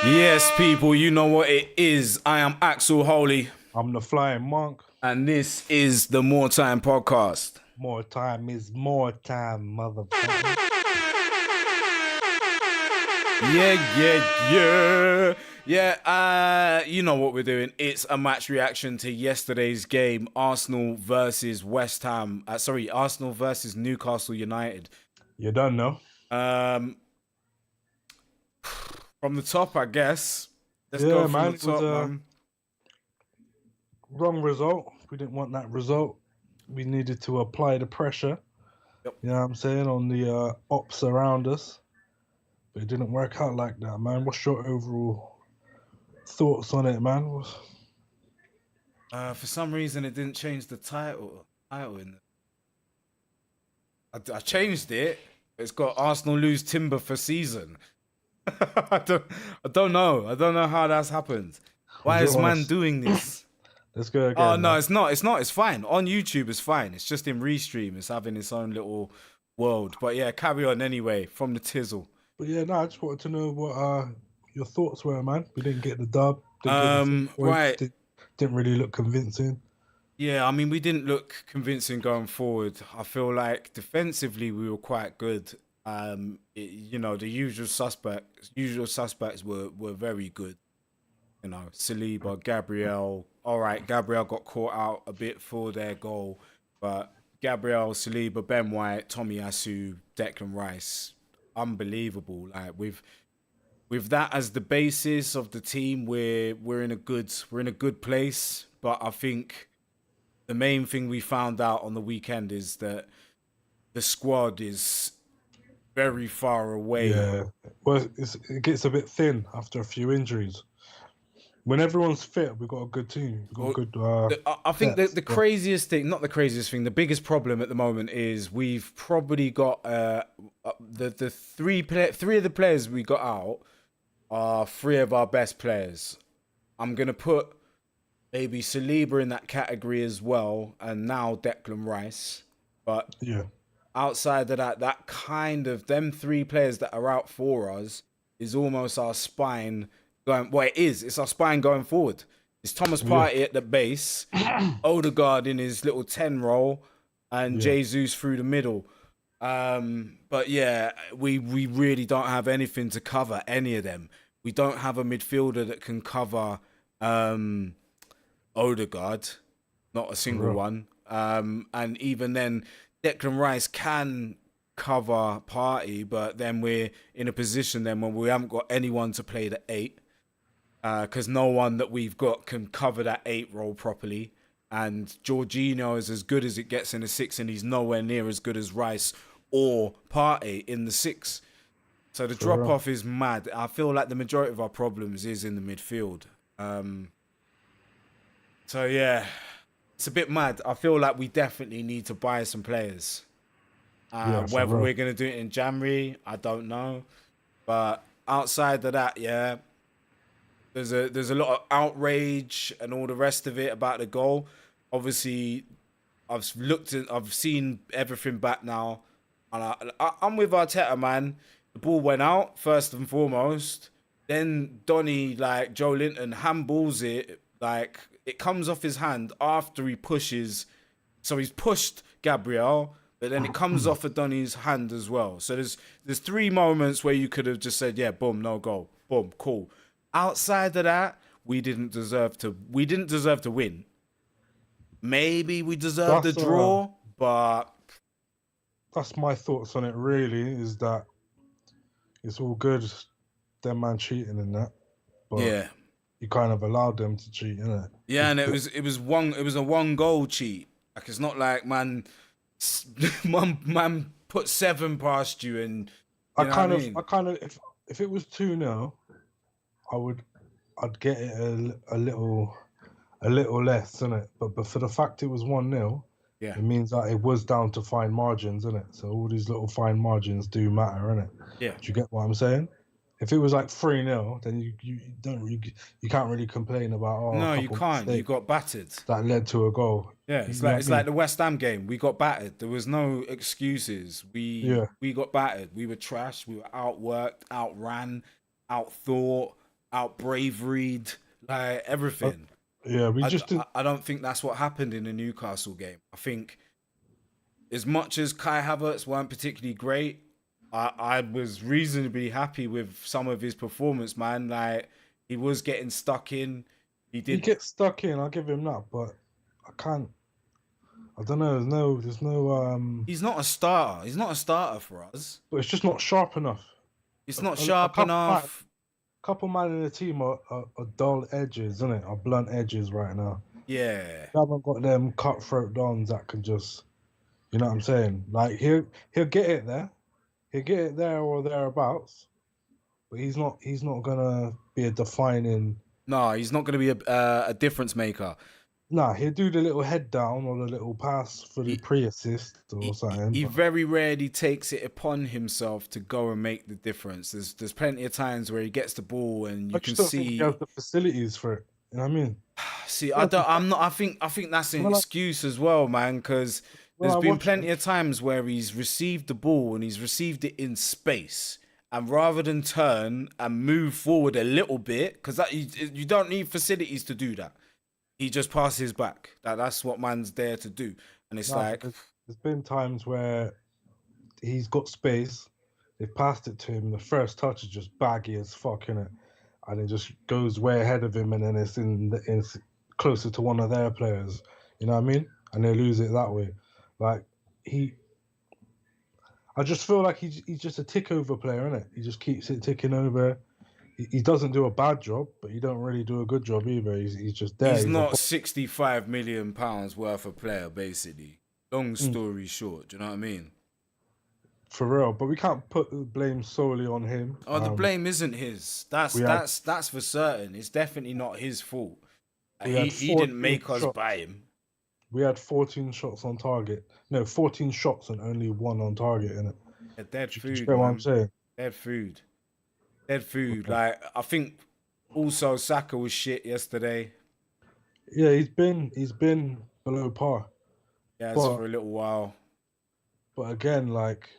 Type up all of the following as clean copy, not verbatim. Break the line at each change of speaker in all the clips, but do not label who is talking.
Yes, people, you know what it is. I am Axel Holy,
I'm the flying monk.
and this is the More Time Podcast.
More time is more time, motherfucker.
Yeah. You know what we're doing. It's a match reaction to yesterday's game, Arsenal versus West Ham. Arsenal versus Newcastle United.
You don't know.
Um, from the top, I guess. Let's go
Yeah,
from
man,
the
it was
top,
a
man.
wrong result. We didn't want that result. We needed to apply the pressure,
Yep.
you know what I'm saying, on the ops around us. But it didn't work out like that, man. What's your overall thoughts on it, man?
For some reason, it didn't change the title in I changed it. It's got Arsenal lose Timber for season. I don't, I don't know. I don't know how that's happened.
We
Why
didn't
is
want
man
to.
doing this?
Let's go
Oh
again,
no,
man.
it's not. It's not. It's fine. On YouTube, it's fine. It's just in Restream. It's having its own little world. But yeah, carry on anyway. From the tizzle.
But yeah, no, I just wanted to know what your thoughts were, man. We didn't get the dub, didn't get the 3 points,
Right.
didn't really look convincing.
Yeah, I mean, we didn't look convincing going forward. I feel like defensively we were quite good. The usual suspects were very good. You know, Saliba, Gabriel. All right, Gabriel got caught out a bit for their goal, but Gabriel, Saliba, Ben White, Tomiyasu, Declan Rice, unbelievable. Like with that as the basis of the team, we're in a good place. But I think the main thing we found out on the weekend is that the squad is very far away.
Yeah, well, it gets a bit thin after a few injuries. When everyone's fit, we've got a good team. We've got
Well,
good
I think
depth.
the craziest thing, not the craziest thing, the biggest problem at the moment is we've probably got the three of the players we got out are three of our best players. I'm gonna put maybe Saliba in that category as well, and now Declan Rice. But
Yeah,
outside of that, that kind of them three players that are out for us is almost our spine going. Well, it is. It's our spine going forward. It's Thomas
yeah,
Partey at the base, Odegaard in his little 10 role, and
yeah.
Jesus through the middle. But yeah, we really don't have anything to cover any of them. We don't have a midfielder that can cover Odegaard, not a
For
single
real.
one. And even then, Declan Rice can cover Party, but then we're in a position then when we haven't got anyone to play the eight, because no one that we've got can cover that eight role properly. And Jorginho is as good as it gets in the six, and he's nowhere near as good as Rice or Partey in the six. So the
For
drop
real.
off is mad. I feel like the majority of our problems is in the midfield. So yeah, it's a bit mad. I feel like we definitely need to buy some players.
Yeah, for
Whether
real.
we're gonna do it in January, I don't know. But outside of that, yeah, there's a lot of outrage and all the rest of it about the goal. Obviously, I've seen everything back now, and I'm with Arteta, man. The ball went out first and foremost. Then Donny, like Joe Linton, handballs it. Like it comes off his hand after he pushes. So he's pushed Gabriel, but then it comes off of Donny's hand as well. So there's three moments where you could have just said, yeah, boom, no goal, boom, cool. Outside of that, we didn't deserve to win. Maybe we deserved a
That's
draw, but
that's my thoughts on it. Really, is that it's all good, them man cheating in that, but
yeah.
you kind of allowed them to cheat, innit?
Yeah, and it was a one goal cheat. Like it's not like man put seven past you and you know what I
I
mean?
kind of, if it was 2-0, I would, I'd get it a little less, innit? But for the fact it was 1-0,
Yeah.
it means that it was down to fine margins, innit? So all these little fine margins do matter, innit?
Yeah.
Do you get what I'm saying? If it was like 3-0, then you can't really complain about a
No, you
couple
can't. You
mistakes
got battered.
that led to a goal.
Yeah,
You
it's
know
like
what
it's
I
like
mean?
the West Ham game. We got battered. There was no excuses. We
Yeah,
we got battered. We were trash. We were outworked, outran, outthought. out bravaried, like
Uh,
everything.
yeah, we just didn't.
I don't think that's what happened in the Newcastle game. I think as much as Kai Havertz weren't particularly great, I was reasonably happy with some of his performance, man. Like he was getting stuck in. He
He
did.
gets stuck in. I'll give him that, but I can't. I don't know. There's no.
He's not a starter. He's not a starter for us.
But it's just not sharp enough.
It's not
A
sharp enough.
couple man in the team are dull edges, isn't it? Are blunt edges right now.
Yeah.
We haven't got them cutthroat dons that can just, you know what I'm saying? Like he'll get it there, he'll get it there or thereabouts, but he's not gonna be a defining.
No, he's not going to be a difference maker.
Nah, he'll do the little head down or the little pass for the
He,
pre-assist or something.
he
But
very rarely takes it upon himself to go and make the difference. There's plenty of times where he gets the ball and
I
you can
just don't think he
see.
has the facilities for it. You know what I mean?
See, I don't. I'm not. I think that's an
When I,
excuse as well, man. Because
when
there's
I
been
watch
plenty
him,
of times where he's received the ball and he's received it in space, and rather than turn and move forward a little bit, because that you don't need facilities to do that. He just passes back. That's what man's there to do. And it's
nah,
like,
there's been times where he's got space. They've passed it to him. The first touch is just baggy as fuck, innit? And it just goes way ahead of him, and then it's closer to one of their players. You know what I mean? And they lose it that way. Like I just feel like he's just a tick over player, innit? He just keeps it ticking over. He doesn't do a bad job, but he don't really do a good job either. He's just there.
he's
He's
not £65 million worth of player, basically. Long
Mm,
story short, do you know what I mean?
for real. But we can't put the blame solely on him.
Oh, the blame isn't his.
We had
That's for certain. It's definitely not his fault.
we had
He didn't
14
make us
shots.
buy him.
We had 14 shots on target. No, 14 shots and only one on target, innit?
Yeah, dead
Do you
food,
get what I'm
man.
saying?
Dead food. Dead food.
Yeah.
Like I think also Saka was shit yesterday.
Yeah, he's been below par.
Yes,
But
for a little while.
again, like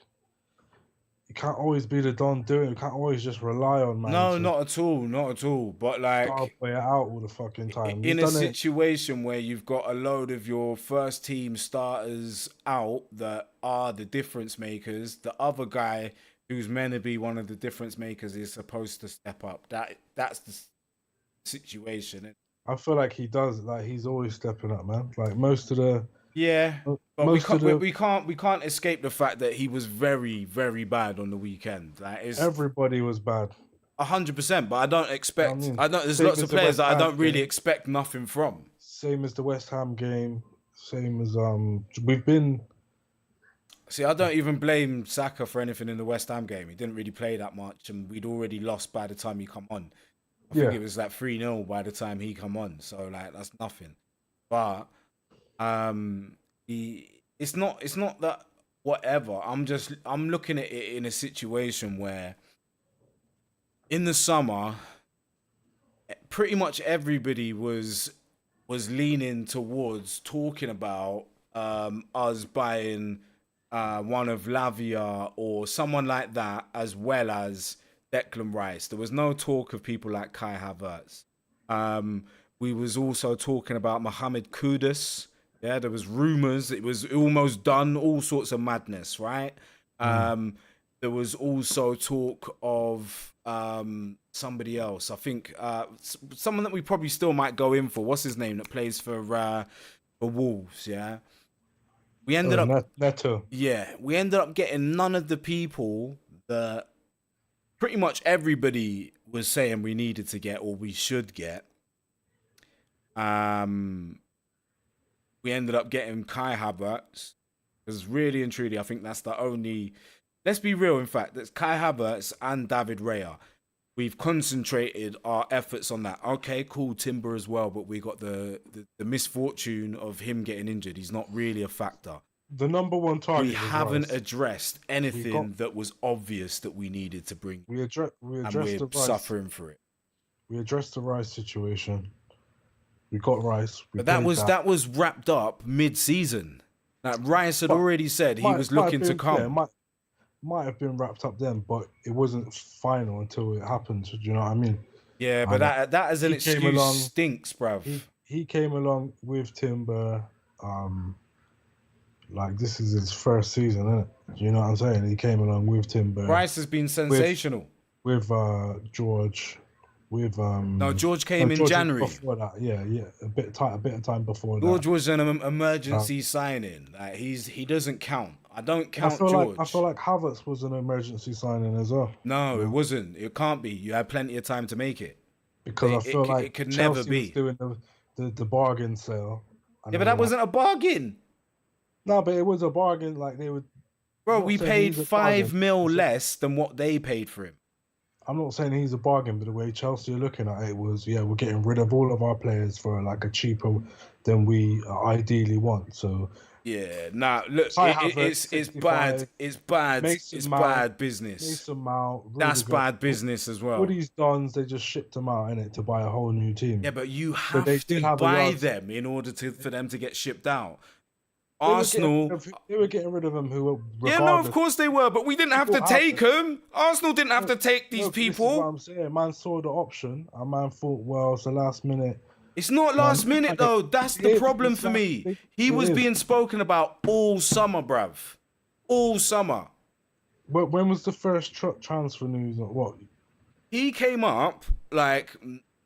you can't always be the Don doing. You can't always just rely on man
No,
to
not at all. Not at all. But
start
like
play it out all the fucking time. He's
in a
done it.
situation where you've got a load of your first team starters out that are the difference makers, the other guy who's meant to be one of the difference makers is supposed to step up. That's the situation.
I feel like he does. Like he's always stepping up, man. Like most of the
Yeah, but
most of the
we can't escape the fact that he was very very bad on the weekend. Like it's
everybody was bad.
100%. But I don't
I
expect.
mean,
I don't. There's
same
lots
as
of
the
players
West
that I
Ham
don't really
game.
expect nothing from.
Same as the West Ham game. Same as we've been.
See, I don't even blame Saka for anything in the West Ham game. He didn't really play that much, and we'd already lost by the time he come on. I think
Yeah,
it was like 3-0 by the time he come on. So like that's nothing. But it's not that whatever. I'm looking at it in a situation where in the summer, pretty much everybody was leaning towards talking about us buying one of Lavia or someone like that, as well as Declan Rice. There was no talk of people like Kai Havertz. We was also talking about Mohamed Kudus. Yeah, there was rumors. It was almost done. All sorts of madness, right?
mm.
There was also talk of somebody else. I think someone that we probably still might go in for. What's his name that plays for Wolves? Yeah, we ended up.
Neto.
Yeah, we ended up getting none of the people that pretty much everybody was saying we needed to get or we should get. We ended up getting Kai Havertz because really and truly, I think that's the only. Let's be real. In fact, that's Kai Havertz and David Raya. We've concentrated our efforts on that. Okay, cool, Timber as well, but we got the misfortune of him getting injured. He's not really a factor.
The number one target.
We haven't
Rice.
addressed anything that was obvious that we needed to bring,
We addressed
and
the
we're
Rice.
suffering for it.
We addressed the Rice situation. We got Rice.
But that was wrapped up mid-season. Like Rice had
But
already said he was looking to come.
Yeah, might have been wrapped up then, but it wasn't final until it happened. Do you know what I mean?
Yeah, but
And
that as an
he came
excuse
along.
stinks, bruv.
He came along with Timber. Like this is his first season, isn't it? You know what I'm saying? He came along with Timber,
Rice has been
with
sensational.
George, with
No, George
no,
came in
George was
January.
before that. Yeah, yeah, a bit of time before that.
George was an emergency signing. Like he doesn't count. I don't
I
count
feel
George.
like Havertz was an emergency signing as well.
No,
You
it
know?
wasn't. It can't be. You had plenty of time to make it.
Because I feel like
It could never
Chelsea was
be.
doing the bargain sale, and
Yeah,
they
but
were
that
like,
wasn't a bargain.
no, but it was a bargain. Like they would. I'm
Bro,
not
we
saying
paid
he's a bargain.
5 mil
I'm
less than what they paid for him.
not saying he's a bargain, but the way Chelsea are looking at it was, yeah, we're getting rid of all of our players for like a cheaper than we ideally want. So
Yeah, nah, look,
Kai Havertz,
it's bad.
65,
It's bad.
Mason
It's
Mount,
bad business.
Mason Mount,
That's
Rudiger.
bad business as
All
well.
these dons, they just shipped them out in it to buy a whole new team.
Yeah, but you
So they
have
did
to
have a
buy
yard.
them in order for them to get shipped out.
They were getting rid
Arsenal.
of, they were getting rid of them who were
Yeah, no, of
regardless.
course they were, but we didn't have to
People
take
haven't.
them. Arsenal didn't have to take these
No, this is what
people.
I'm saying. Man saw the option. A man thought, well, it's the last minute.
It's not
Man,
last minute though. That's the problem for me. He was being spoken about all summer, bruv. All summer.
When was the first transfer news? What?
He came up like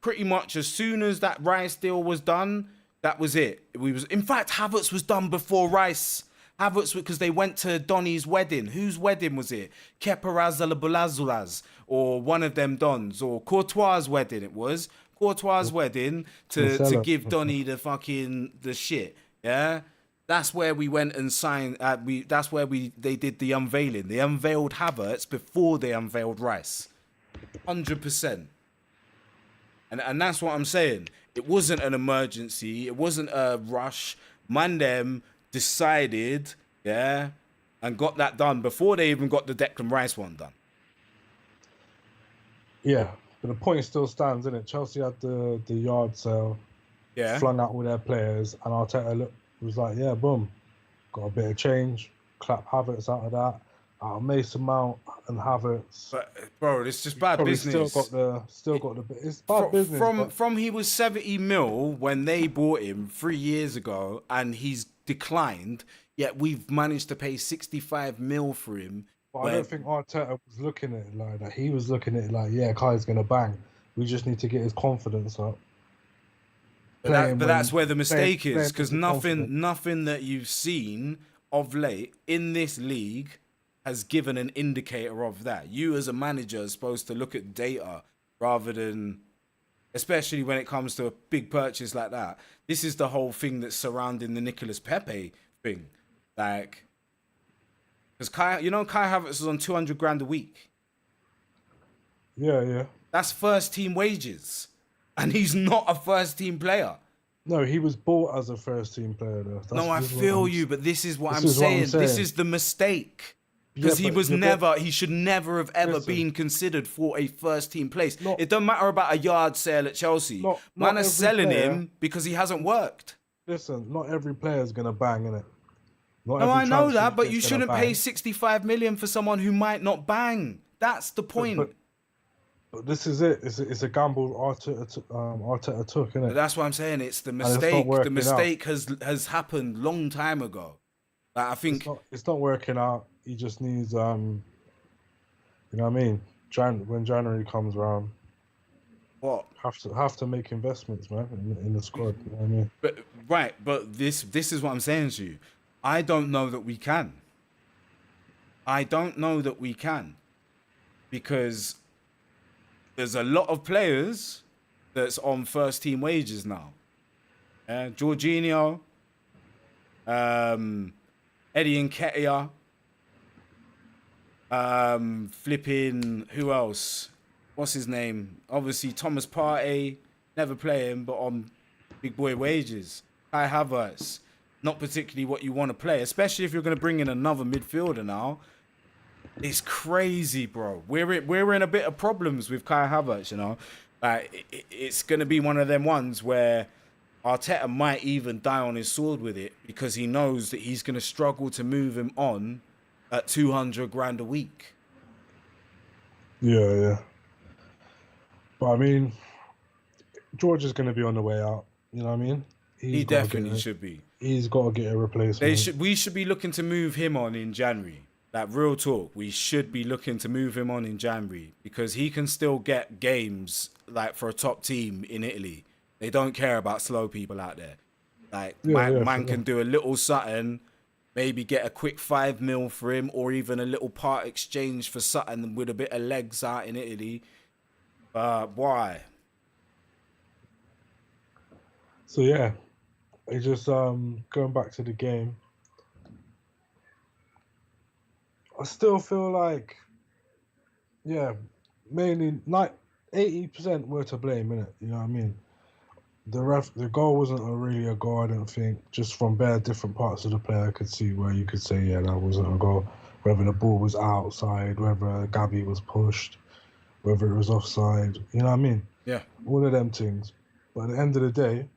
pretty much as soon as that Rice deal was done. That was it. In fact, Havertz was done before Rice. Havertz, because they went to Donny's wedding. Whose wedding was it? Keparazalabulazulaz, or one of them Dons, or Courtois' wedding it was. Courtois' wedding to give Donny the shit. Yeah? That's where we went and signed. That's where they did the unveiling. They unveiled Havertz before they unveiled Rice. 100%. And that's what I'm saying. It wasn't an emergency. It wasn't a rush. Mandem decided, yeah, and got that done before they even got the Declan Rice one done.
Yeah, but the point still stands, isn't it? Chelsea had the yard sale,
Yeah,
flung out all their players, and Arteta was like, yeah, boom, got a bit of change, clap Havertz out of that, out of Mason Mount and Havertz.
but bro, it's just bad
Probably
business.
Still got the. It's bad business.
From he was 70 mil when they bought him 3 years ago, and he's declined. Yet we've managed to pay 65 mil for him.
But I don't think Arteta was looking at it like that. He was looking at it like, yeah, Kai's gonna bang. We just need to get his confidence up.
But that's where the mistake is, because
confident.
nothing that you've seen of late in this league has given an indicator of that. You as a manager are supposed to look at data rather than, especially when it comes to a big purchase like that. This is the whole thing that's surrounding the Nicolas Pepe thing. Like, because Kai Havertz is on 200 grand a week.
Yeah.
That's first team wages. And he's not a first team player.
No, he was bought as a first team player though.
No, I feel you, but this is what I'm saying. This is the mistake. Because he should never have ever been considered for a first team place. It don't matter about a yard sale at Chelsea. Man is selling him because he hasn't worked.
Listen, not every player is gonna bang, innit?
No, I know that, but you shouldn't pay 65 million for someone who might not bang. That's the point.
But this is it. It's a gamble Arteta took, innit?
But that's what I'm saying. It's the mistake. The mistake has happened long time ago. Like, I think
it's not working out. He just needs, you know what I mean? When January comes around,
what
have to make investments, man, in the squad. You know what I mean?
But this is what I'm saying to you. I don't know that we can. Because there's a lot of players that's on first team wages now. Jorginho, Eddie Nketiah, flipping, who else? What's his name? Obviously Thomas Partey, never play him, but on big boy wages. Kai Havertz, not particularly what you want to play, especially if you're going to bring in another midfielder now. It's crazy, bro. We're in a bit of problems with Kai Havertz, you know. It's going to be one of them ones where Arteta might even die on his sword with it because he knows that he's going to struggle to move him on at 200 grand a week.
Yeah. But I mean, George is going to be on the way out. You know what I mean?
He definitely should be.
He's got to get a replacement.
We should be looking to move him on in January. Like, real talk, we should be looking to move him on in January because he can still get games like for a top team in Italy. They don't care about slow people out there. Like, man can do a little something, maybe get a quick 5 mil for him, or even a little part exchange for something with a bit of legs out in Italy. Why?
So yeah, it's just going back to the game. I still feel like, yeah, mainly like 80% were to blame, innit? You know what I mean? The goal wasn't really a goal, I don't think. Just from bare different parts of the play, I could see where you could say, yeah, that wasn't a goal. Whether the ball was outside, whether Gabby was pushed, whether it was offside. You know what I mean?
Yeah.
All of them things. But at the end of the day,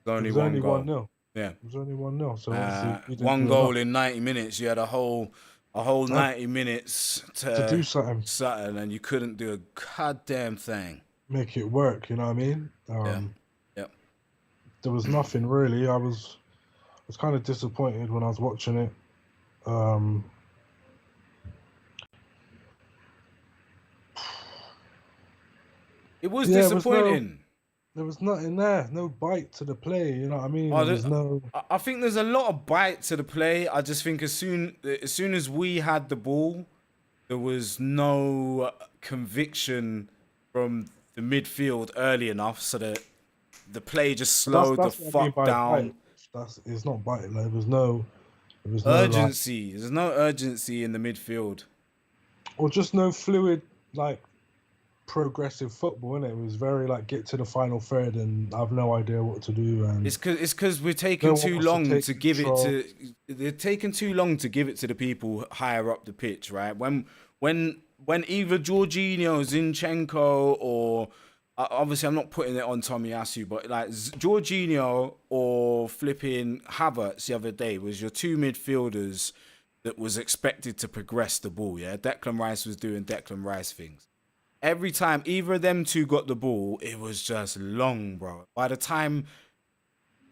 it was only
one 1-0.
Yeah.
It was only 1-0. So obviously,
one goal in 90 minutes. You had a whole 90 minutes to
do something.
And you couldn't do a goddamn thing.
Make it work, you know what I mean?
Yeah.
There was nothing really. I was kind of disappointed when I was watching it.
It was disappointing.
There was nothing there. No bite to the play. You know what I mean?
I think there's a lot of bite to the play. I just think as soon as we had the ball, there was no conviction from the midfield early enough, so that the play just slowed the fuck down.
It's not biting. Like, there was no
urgency. There's no urgency in the midfield,
or just no fluid like progressive football. And it was very like get to the final third and I have no idea what to do. And
it's because we're taking too long to give it to. They're taking too long to give it to the people higher up the pitch, right? When either Jorginho, Zinchenko, or obviously I'm not putting it on Tomiyasu, but like Jorginho or flipping Havertz the other day was your two midfielders that was expected to progress the ball. Yeah, Declan Rice was doing Declan Rice things. Every time either of them two got the ball, it was just long, bro. By the time,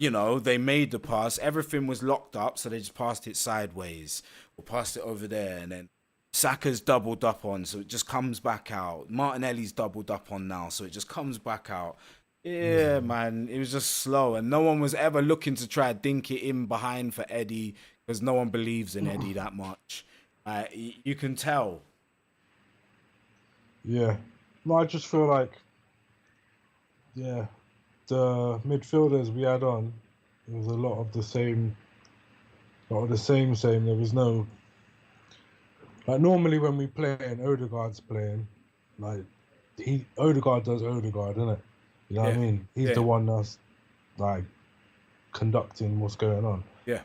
they made the pass, everything was locked up, so they just passed it sideways or passed it over there, and then Saka's doubled up on, so it just comes back out. Martinelli's doubled up on now, so it just comes back out. Yeah, man, it was just slow, and no one was ever looking to try to dink it in behind for Eddie because no one believes in Eddie that much. You can tell.
Yeah. No, I just feel like, the midfielders we had on, it was a lot of the same. There was no, like, normally when we play and Odegaard's playing, like, Odegaard does Odegaard, innit? You know what I mean? He's the one that's, like, conducting what's going on.
Yeah.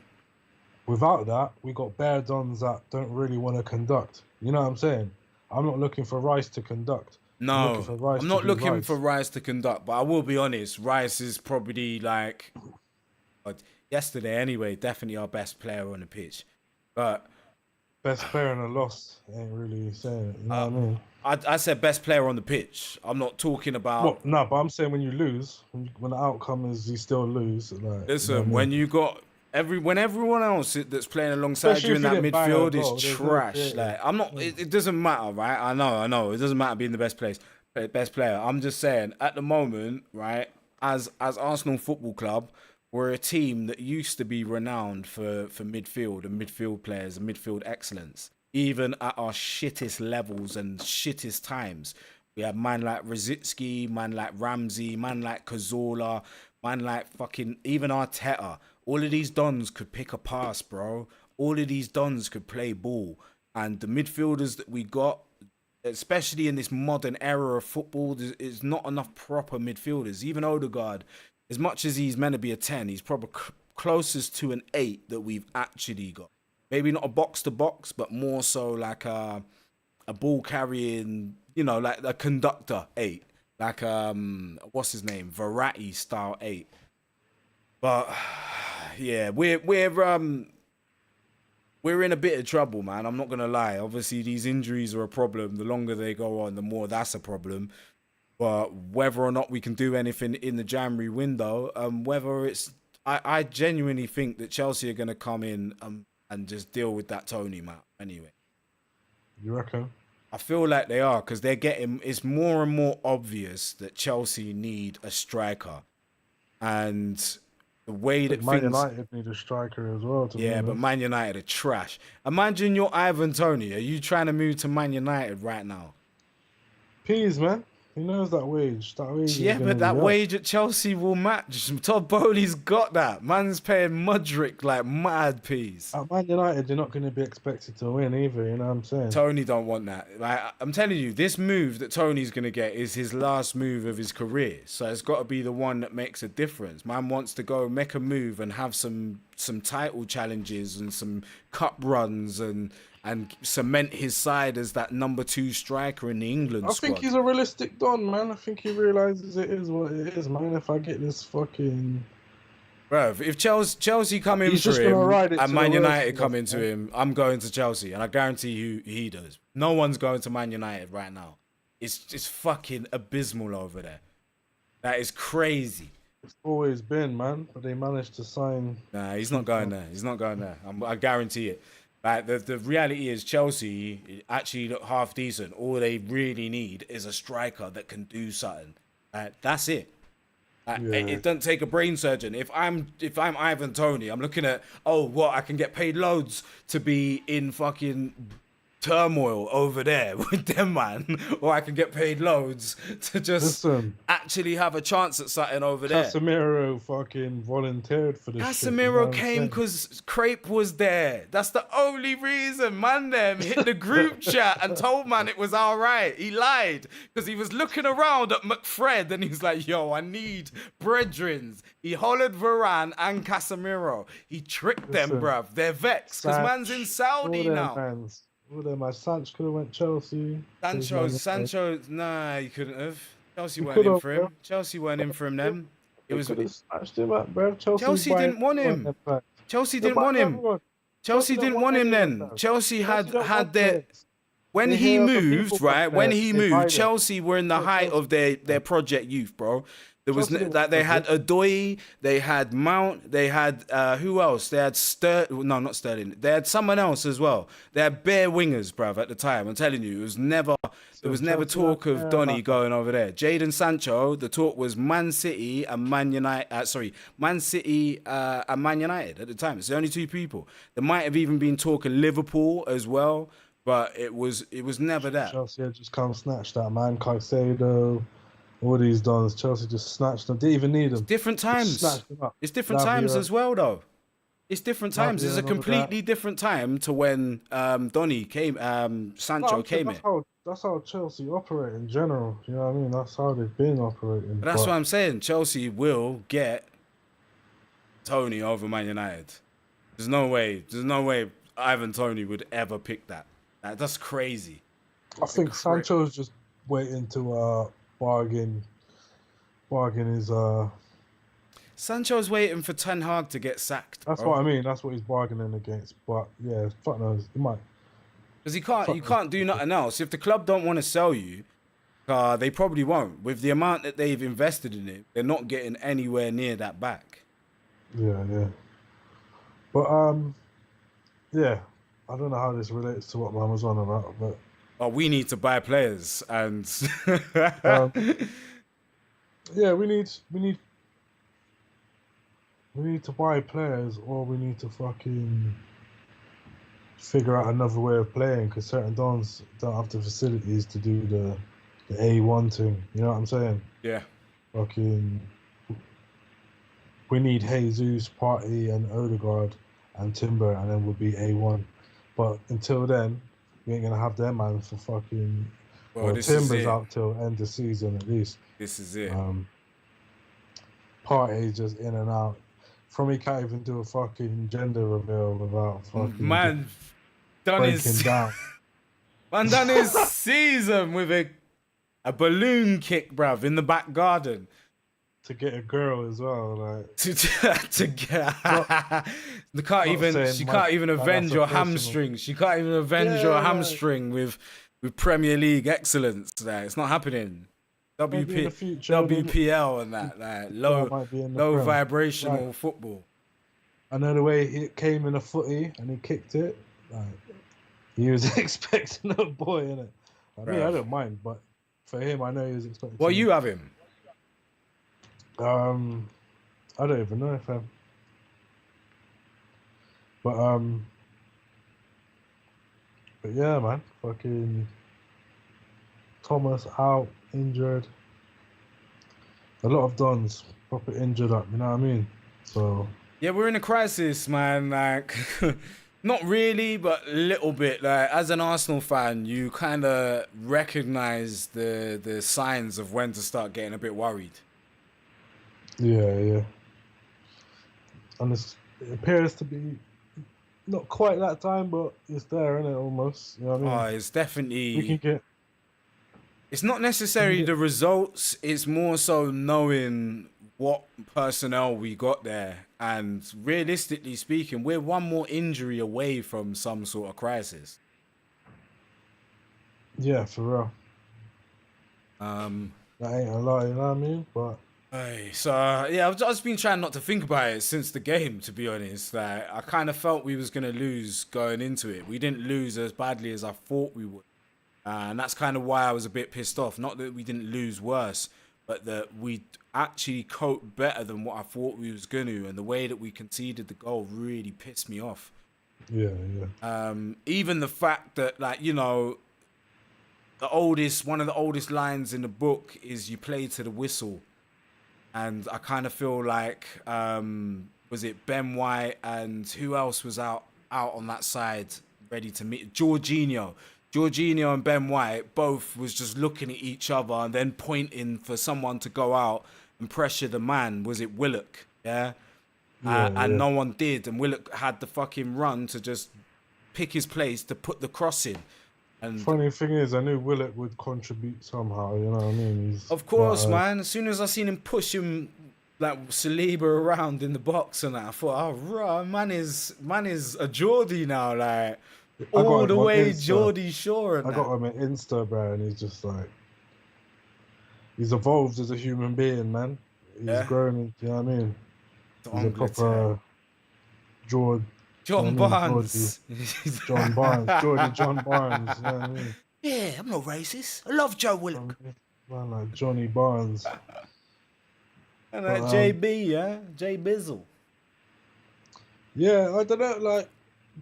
Without that, we got bare dons that don't really want to conduct. You know what I'm saying? I'm not looking for Rice to conduct.
No, I'm not looking for Rice to conduct, but I will be honest, Rice is probably like, yesterday anyway, definitely our best player on the pitch. But
best player in a loss ain't really saying it. You know what I mean?
I said best player on the pitch. I'm not talking about.
Well, no, but I'm saying when you lose, when the outcome is you still lose. Like,
listen, when you got. When everyone else that's playing alongside you in that midfield is trash. Like, I'm not. It doesn't matter, right? I know. It doesn't matter being the best player. I'm just saying, at the moment, right? As Arsenal Football Club, we're a team that used to be renowned for midfield and midfield players and midfield excellence. Even at our shittest levels and shittest times, we had man like Rosicky, man like Ramsey, man like Cazorla, man like fucking even Arteta. All of these dons could pick a pass, bro. All of these dons could play ball. And the midfielders that we got, especially in this modern era of football, there's not enough proper midfielders. Even Odegaard, as much as he's meant to be a 10, he's probably closest to an 8 that we've actually got. Maybe not a box-to-box, but more so like a ball-carrying, like a conductor 8. Like, what's his name? Verratti style 8. But yeah, we're in a bit of trouble, man. I'm not gonna lie. Obviously, these injuries are a problem. The longer they go on, the more that's a problem. But whether or not we can do anything in the January window, whether it's, I genuinely think that Chelsea are going to come in and just deal with that Tony matter anyway.
You reckon?
I feel like they are, because they're getting, it's more and more obvious that Chelsea need a striker. And the way that
Man
things...
United need a striker as well.
Yeah, but Man United are trash. Imagine you're Ivan Toney. Are you trying to move to Man United right now?
Peas, man. He knows that wage.
Yeah, but that wage at Chelsea will match. Todd Bowley's got that. Man's paying Mudryk like mad peas.
At Man United, you're not going to be expected to win either, you know what I'm saying?
Tony don't want that. Like, I'm telling you, this move that Tony's going to get is his last move of his career. So it's got to be the one that makes a difference. Man wants to go make a move and have some title challenges and some cup runs and cement his side as that number 2 striker in the England squad.
I think he's a realistic Don, man. I think he realises it is what it is, man. If I get this fucking...
Bro, if Chelsea come in for him and Man United come into him, I'm going to Chelsea, and I guarantee you he does. No one's going to Man United right now. It's fucking abysmal over there. That is crazy.
It's always been, man, but they managed to sign...
Nah, he's not going there. He's not going there. I guarantee it. Like, the reality is Chelsea actually look half decent. All they really need is a striker that can do something. That's it. It doesn't take a brain surgeon. If I'm Ivan Toney, I'm looking at, I can get paid loads to be in fucking turmoil over there with them, man, or I can get paid loads to just actually have a chance at something over there.
Casemiro fucking volunteered for this.
Casemiro came because Crepe was there. That's the only reason. Man, them hit the group chat and told man it was all right. He lied because he was looking around at McFred and he was like, "Yo, I need brethrens." He hollered Varane and Casemiro. He tricked them, bruv. They're vexed because man's in Saudi now.
My Sancho could have went Chelsea.
Sancho, nah, he couldn't have. Chelsea weren't in for him. Chelsea weren't in for him then. It was
snatched him up, bro.
Chelsea didn't want him. Chelsea didn't want him. Chelsea didn't want him then. Chelsea had their... When he moved, right? When he moved, Chelsea were in the height of their Project Youth, bro. There was they had Adoy, they had Mount, they had who else? They had not Sterling. They had someone else as well. They had bare wingers, bruv, at the time. I'm telling you, there was never talk of Donny going over there. Jadon Sancho, the talk was Man City and Man United. Man City and Man United at the time. It's the only 2 people. There might have even been talk of Liverpool as well, but it was never that.
Chelsea had just come snatched that, man. Caicedo. All these dons, Chelsea just snatched them. Didn't even need them.
It's different times. It's different times as well, though. It's different times. It's a completely different time to when Donny came, Sancho came in.
That's how Chelsea operate in general. You know what I mean? That's how they've been operating.
But that's what I'm saying. Chelsea will get Tony over Man United. There's no way Ivan Toney would ever pick that. That's crazy.
I think Sancho's just waiting to bargain is
Sancho's waiting for Ten Hag to get sacked.
That's what I mean. That's what he's bargaining against. But yeah, fuck knows. He might.
Because you can't do nothing else. If the club don't want to sell you, they probably won't. With the amount that they've invested in it, they're not getting anywhere near that back.
Yeah. But yeah. I don't know how this relates to what man was on about, but
we need to buy players and
yeah, we need to buy players, or we need to fucking figure out another way of playing, because certain dons don't have the facilities to do the A1 thing. You know what I'm saying?
Yeah.
Fucking, we need Jesus, Partey, and Odegaard and Timber, and then we'll be A1. But until then, we ain't gonna have their man for fucking. Well, Timber's out till end of season at least.
This is it.
Partey just in and out. From he can't even do a fucking gender reveal without fucking
man done his
down.
Man done his season with a balloon kick, bruv, in the back garden.
To get a girl as well, like
to get she can't even avenge your hamstring. She can't even avenge your hamstring with Premier League excellence. There, it's not happening.
maybe in the
WP,
future.
WPL and that, like
Might be in the
low
Prem.
vibrational
Like,
football.
I know the way it came in a footy and he kicked it. Like, he was expecting a boy in it. I mean, I
Bruv.
don't mind, but for him, I know he was expecting.
Well, you have him.
I don't even know if I'm. But yeah, man, fucking Thomas out, injured. A lot of Dons proper injured up. You know what I mean? So
Yeah, we're in a crisis, man. Like, not really, but a little bit. Like, as an Arsenal fan, you kind of recognize the signs of when to start getting a bit worried.
yeah, and it appears to be not quite that time, but it's there, isn't it? Almost. You know what I
Oh,
mean?
it's
We
definitely.
can get.
It's not necessarily the results. It's more so knowing what personnel we got there. And realistically speaking, we're one more injury away from some sort of crisis.
Yeah, for real. That ain't a lie, you know what I mean? But
Yeah, I've just been trying not to think about it since the game, to be honest. Like, I kind of felt we was going to lose going into it. We didn't lose as badly as I thought we would. And that's kind of why I was a bit pissed off. Not that we didn't lose worse, but that we actually coped better than what I thought we was going to. And the way that we conceded the goal really pissed me off.
yeah.
Even the fact that, like, you know, one of the oldest lines in the book is you play to the whistle. And I kind of feel like, was it Ben White and who else was out on that side ready to meet? Jorginho and Ben White both was just looking at each other and then pointing for someone to go out and pressure the man. Was it Willock? Yeah. And no one did. And Willock had the fucking run to just pick his place to put the cross in. And
Funny thing is, I knew Willock would contribute somehow. You know what I mean?
Of course, man. As soon as I seen him push him like Saliba around in the box and that, I thought, oh, right, man is a Geordie now, like all the way Geordie Shore. And
I got him on Insta, bro, and he's just like, he's evolved as a human being, man. He's grown. You know what I mean? He's a proper
John Barnes.
John Barnes. Jordan John Barnes. You know what I mean?
Yeah, I'm not racist. I love Joe Willock.
Man, like Johnny Barnes.
And like JB, yeah? J Bizzle.
Yeah, I don't know, like,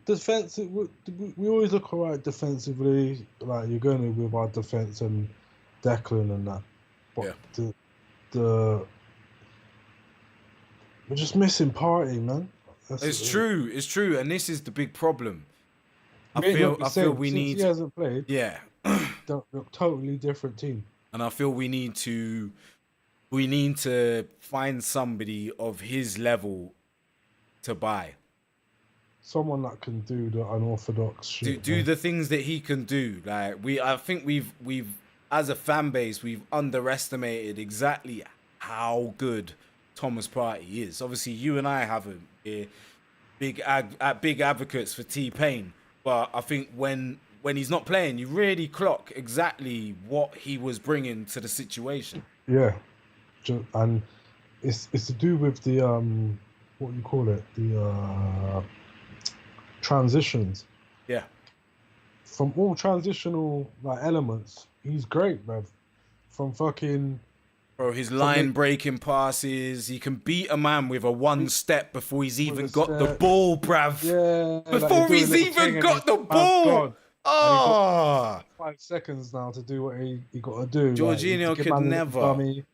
defensive, we always look alright defensively. Like, you're going with our defense and Declan and that. But we're just missing party, man.
It's true, and this is the big problem. I feel we need.
He hasn't played.
Yeah,
they're a totally different team.
And I feel we need to find somebody of his level to buy.
Someone that can do the unorthodox shit.
Do the things that he can do. Like I think we've as a fan base we've underestimated exactly how good Thomas Partey is. Obviously, you and I have him here, big advocates for T-Pain. But I think when he's not playing, you really clock exactly what he was bringing to the situation.
Yeah, and it's to do with the what do you call it, the transitions.
Yeah.
From all transitional like elements, he's great, bruv. From fucking.
Bro, his line breaking passes, he can beat a man with a one step before he's even got the ball, bruv.
Yeah.
Before he's even got the ball. Oh.
5 seconds now to do what he got to do.
Jorginho could never.
Dummy.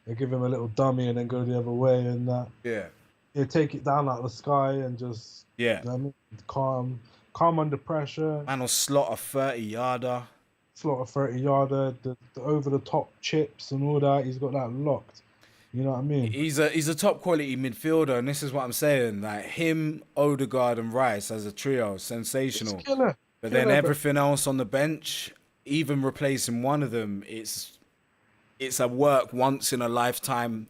They give him a little dummy and then go the other way and that.
Yeah.
You take it down out of the sky and just you know what I mean? Calm under pressure.
Man will slot a 30-yarder.
Slot a 30-yarder, the over the top chips and all that. He's got that locked. You know what I mean?
He's a top quality midfielder, and this is what I'm saying. Like him, Odegaard, and Rice as a trio, sensational. But then everything else on the bench, even replacing one of them, it's a work once in a lifetime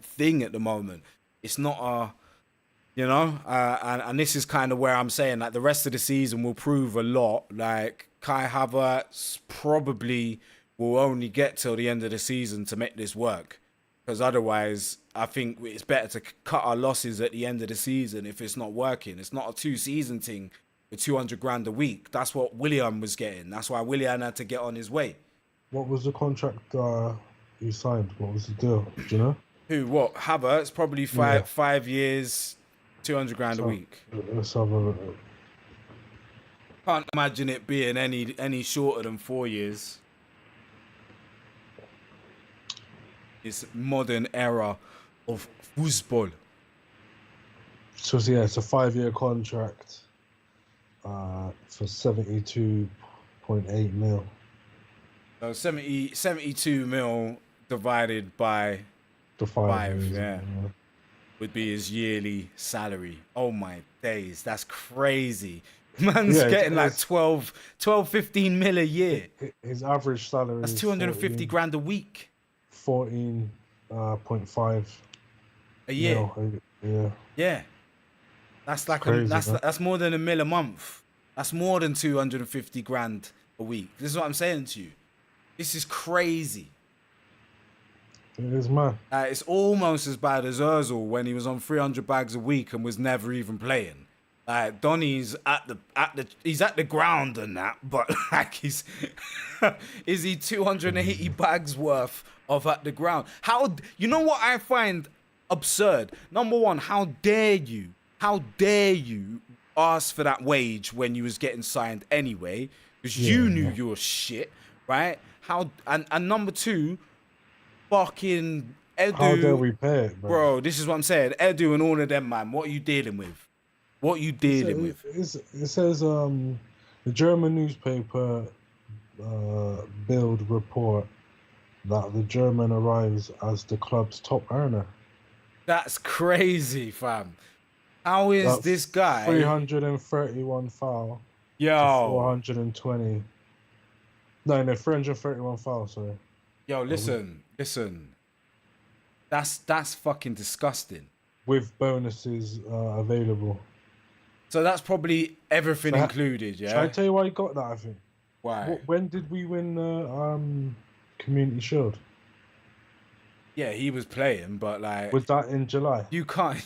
thing at the moment. It's not a, you know, and this is kind of where I'm saying like the rest of the season will prove a lot. Like Kai Havertz probably will only get till the end of the season to make this work. Because otherwise, I think it's better to cut our losses at the end of the season if it's not working. It's not a 2-season thing with 200 grand a week. That's what Willian was getting. That's why Willian had to get on his way.
What was the contract he signed? What was the deal? Do you know?
Who? What? Havertz? Probably five years, 200 grand a week.
Let's have a look.
Can't imagine it being any shorter than 4 years. This modern era of football.
So yeah, it's a 5-year contract for 72.8 mil.
So 72 mil divided by
The 5 years,
yeah, would be his yearly salary. Oh my days, that's crazy. Man's getting like 12, 15 mil a year.
His average salary
That's
is
250 grand a week.
14.5
a year.
Yeah.
Yeah. That's like
crazy,
that's more than $1 million a month. That's more than 250 grand a week. This is what I'm saying to you. This is crazy.
It is, man.
It's almost as bad as Ozil when he was on 300 bags a week and was never even playing. Donny's at the ground and that, but like is he 280 bags worth of at the ground? How, you know what I find absurd? Number one, how dare you ask for that wage when you was getting signed anyway? Because you knew your shit, right? And number two, fucking Edu.
How dare we pay it,
bro? This is what I'm saying. Edu and all of them, man. What are you dealing with? What are you dealing with?
It says the German newspaper Bild report that the German arrives as the club's top earner.
That's crazy, fam. How is this guy
331 foul?
Yo,
420. No, 331 foul. Sorry.
Yo, listen. That's fucking disgusting.
With bonuses available.
So that's probably everything included, yeah?
Should I tell you why he got that, I think?
Why?
When did we win the Community Shield?
Yeah, he was playing, but like...
Was that in July?
You can't...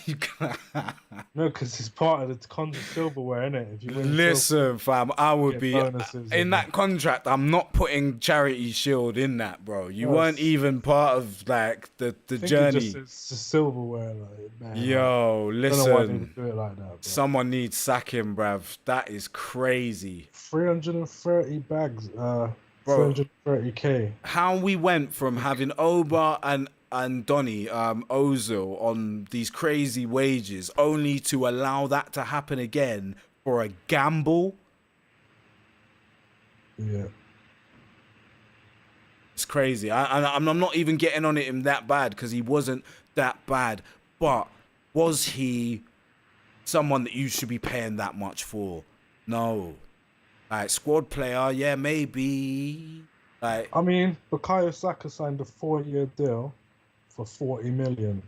No, because it's part of the contract silverware, innit? If you win
Listen, fam, I would be... In that
that
contract, I'm not putting Charity Shield in that, bro. You weren't even part of, like, the journey.
It's just silverware, like, man.
Yo, listen.
I don't know why they would do it like that, bro.
Someone needs sacking, bruv. That is crazy.
330 bags,
Bro,
330k.
how we went from having Oba and Donny Ozil on these crazy wages only to allow that to happen again for a gamble.
Yeah.
It's crazy. I'm not even getting on it in that bad because he wasn't that bad. But was he someone that you should be paying that much for? No. Like, squad player, yeah, maybe. Like,
I mean, Bukayo Saka signed a 4-year deal for 40 million.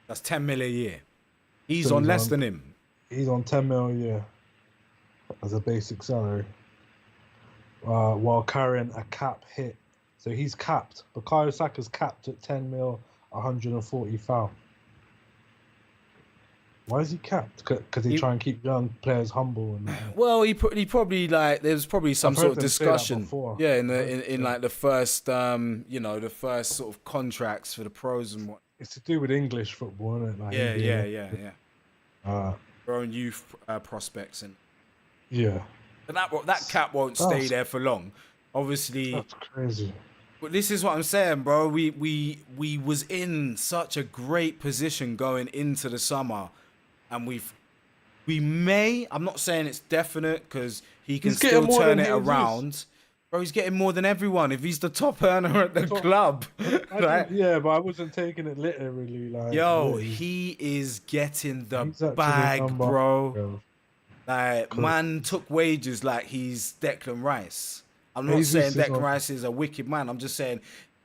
that's 10 million a year. He's on less than him.
He's on 10 mil a year as a basic salary, while carrying a cap hit. So he's capped. Bukayo Saka's capped at 10 mil, 140 foul. Why is he capped? Because he try and keep young players humble. And
well, he probably like there's probably some sort of discussion. Yeah, in like the first the first sort of contracts for the pros and what.
It's to do with English football, isn't it? Like
Yeah. Growing youth prospects and.
Yeah.
But that cap won't stay there for long. Obviously.
That's crazy.
But this is what I'm saying, bro. We was in such a great position going into the summer. And we may, I'm not saying it's definite because he can still turn it around. Bro, he's getting more than everyone if he's the top earner at the club. Right?
Yeah, but I wasn't taking it literally. Like,
yo,
really.
He is getting the bag, bro. Like, man took wages like he's Declan Rice. I'm not saying Declan Rice is a wicked man. I'm just saying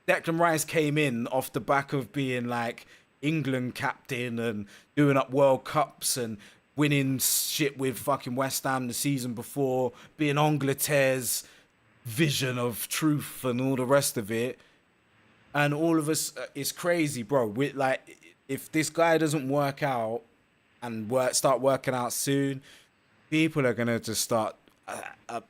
Declan Rice came in off the back of being like England captain and doing up World Cups and winning shit with fucking West Ham the season before, being Angleterre's vision of truth and all the rest of it. And all of us, it's crazy, bro. We like, if this guy doesn't work out and start working out soon, people are gonna just start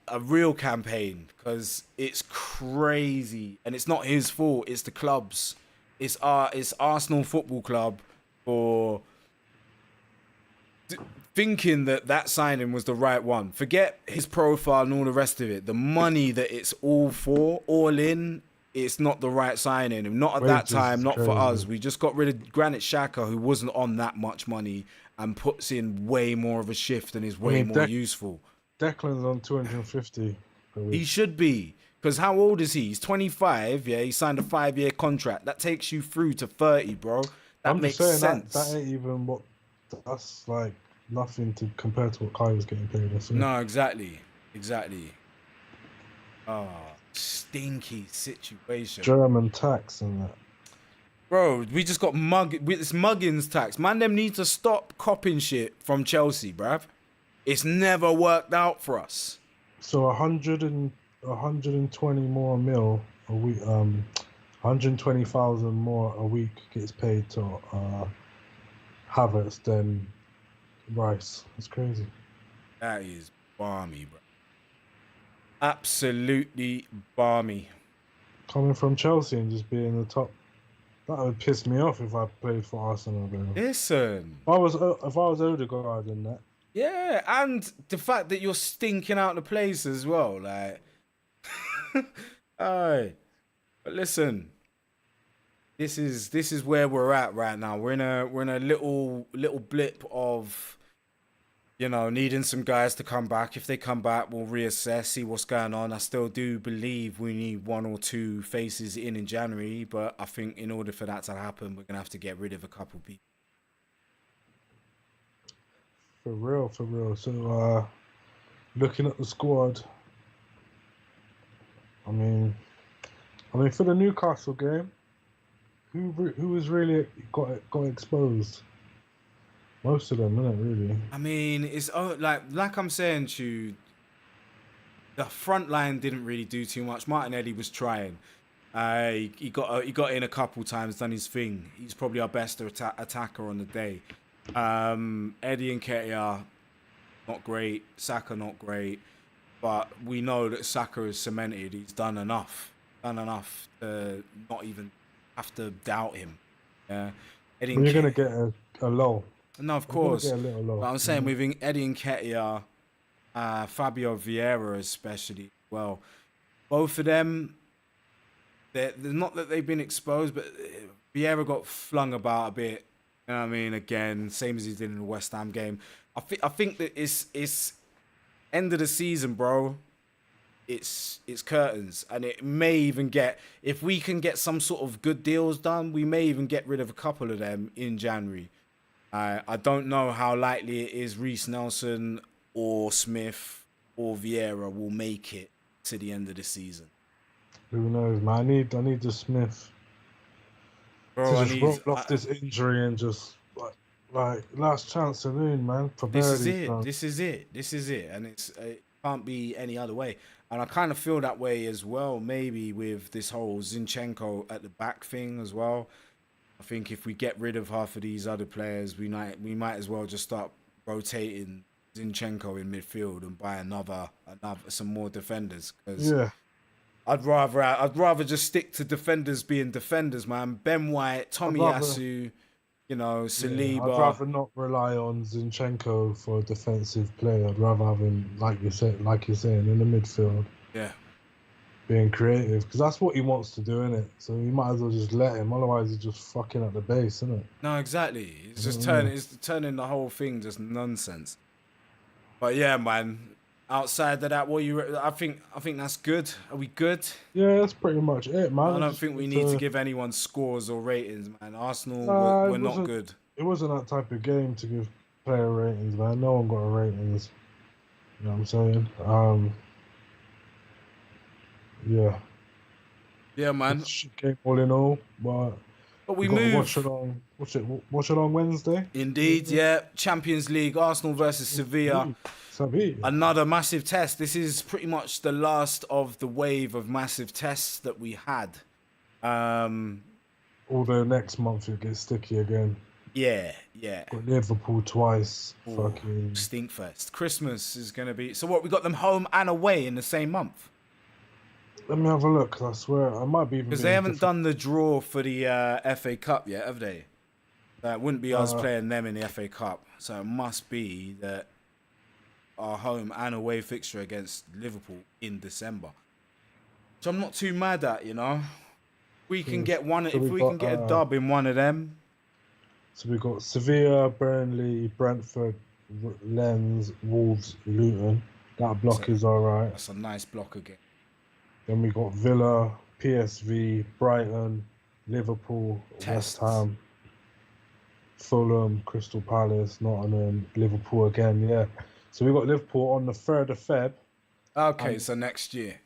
a real campaign because it's crazy, and it's not his fault. It's the club's. It's Arsenal Football Club for thinking that signing was the right one. Forget his profile and all the rest of it. The money that it's all for, all in, it's not the right signing. And not at that time, not for us. We just got rid of Granit Xhaka, who wasn't on that much money, and puts in way more of a shift and is way more useful.
Declan's on 250 per week.
He should be. Because how old is he? He's 25, yeah? He signed a 5-year contract. That takes you through to 30, bro. That makes sense.
That ain't even what... That's like nothing to compare to what Kai was getting paid.
No, exactly. Exactly. Oh, stinky situation.
German tax and that.
Bro, we just got it's Muggins tax. Man, them need to stop copping shit from Chelsea, bruv. It's never worked out for us.
So 120 more mil a week, 120,000 more a week gets paid to Havertz than Rice. It's crazy.
That is balmy, bro. Absolutely balmy.
Coming from Chelsea and just being the top, that would piss me off if I played for Arsenal, bro.
Listen.
If I was Odegaard and that.
Yeah, and the fact that you're stinking out the place as well, like. Alright. But listen. This is where we're at right now. We're in a little blip of, you know, needing some guys to come back. If they come back, we'll reassess, see what's going on. I still do believe we need 1 or 2 faces in January, but I think in order for that to happen, we're gonna have to get rid of a couple people.
For real. So, looking at the squad, I mean, for the Newcastle game, who was really got exposed? Most of them, isn't it, really?
I mean, it's like I'm saying to you, the front line didn't really do too much. Martinelli was trying. He got in a couple times, done his thing. He's probably our best attacker on the day. Eddie Nketiah, not great. Saka, not great. But we know that Saka is cemented. He's done enough to not even have to doubt him. Yeah,
You're gonna get a low.
No, of course.
Get a little low.
But I'm saying with Eddie Nketiah, Fabio Vieira especially, well, both of them, they're not that they've been exposed, but Vieira got flung about a bit. You know what I mean? Again, same as he did in the West Ham game. I think that it's end of the season, bro. It's curtains, and it may even get, if we can get some sort of good deals done, we may even get rid of a couple of them in January. I don't know how likely it is Reece Nelson or Smith or Vieira will make it to the end of the season.
Who knows, man? I need the Smith.
Bro,
to just roll off this injury and just like last chance saloon, man.
This is it, and it can't be any other way. And I kind of feel that way as well, maybe with this whole Zinchenko at the back thing as well. I think if we get rid of half of these other players, we might as well just start rotating Zinchenko in midfield and buy some more defenders. Because
yeah,
I'd rather just stick to defenders being defenders, man. Ben White, Tomiyasu, you know, Saliba.
Yeah, I'd rather not rely on Zinchenko for a defensive play. I'd rather have him, like you're saying, in the midfield.
Yeah.
Being creative, because that's what he wants to do, innit? So you might as well just let him. Otherwise, he's just fucking at the base, innit?
No, exactly. It's just turning the whole thing just nonsense. But yeah, man. Outside of that, I think that's good. Are we good?
Yeah, that's pretty much it, man.
I don't think we need to give anyone scores or ratings, man. Arsenal, we're not good.
It wasn't that type of game to give player ratings, man. No one got a ratings. You know what I'm saying? Yeah.
Yeah, man.
Game all in all, but
we move.
Watch it on Wednesday.
Indeed, yeah. Champions League, Arsenal versus Sevilla.
Sevilla.
Another massive test. This is pretty much the last of the wave of massive tests that we had.
Although next month it gets sticky again.
Yeah.
Got Liverpool twice.
Ooh,
Fucking
Stinkfest. Christmas is going to be... So what, we got them home and away in the same month?
Let me have a look, 'cause I swear I might be even...
Because they haven't done the draw for the FA Cup yet, have they? That wouldn't be us playing them in the FA Cup. So it must be that our home and away fixture against Liverpool in December. Which I'm not too mad at, you know. We can get one...
So
if we can get a dub in one of them...
So we've got Sevilla, Burnley, Brentford, Lens, Wolves, Luton. That block is all right.
That's a nice block again.
Then we got Villa, PSV, Brighton, Liverpool, West Ham, Fulham, Crystal Palace, Nottingham, Liverpool again, yeah. So we got Liverpool on the 3rd of Feb.
Okay, so next year.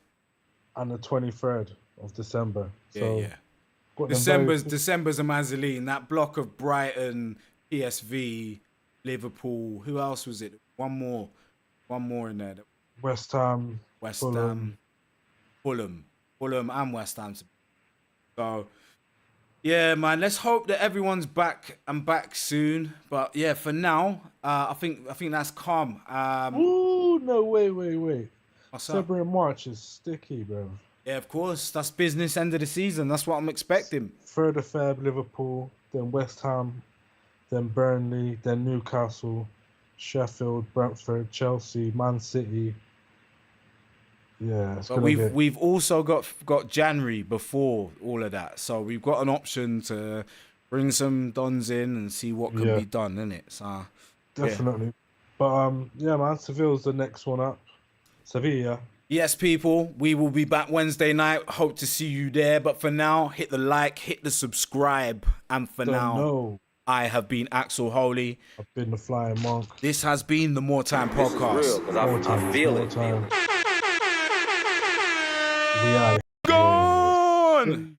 And the 23rd of December. So
yeah. December's a Mazzoline. That block of Brighton, PSV, Liverpool. Who else was it? One more in there.
West Ham,
Fulham and West Ham. So, yeah, man. Let's hope that everyone's back soon. But yeah, for now, I think that's calm.
Ooh, no, wait.
What's up?
February and March is sticky, bro.
Yeah, of course. That's business end of the season. That's what I'm expecting.
3rd of Feb, Liverpool, then West Ham, then Burnley, then Newcastle, Sheffield, Brentford, Chelsea, Man City. Yeah, it's
we've also got January before all of that, so we've got an option to bring some dons in and see what can be done, innit? So
definitely. Yeah. But yeah, man, Sevilla's the next one up. Sevilla.
Yes, people, we will be back Wednesday night. Hope to see you there. But for now, hit the like, hit the subscribe. And for now, I have been Axel Holy.
I've been the Flying Monk.
This has been the More Time Podcast.
This is real, 'cause I feel it.
We are
gone.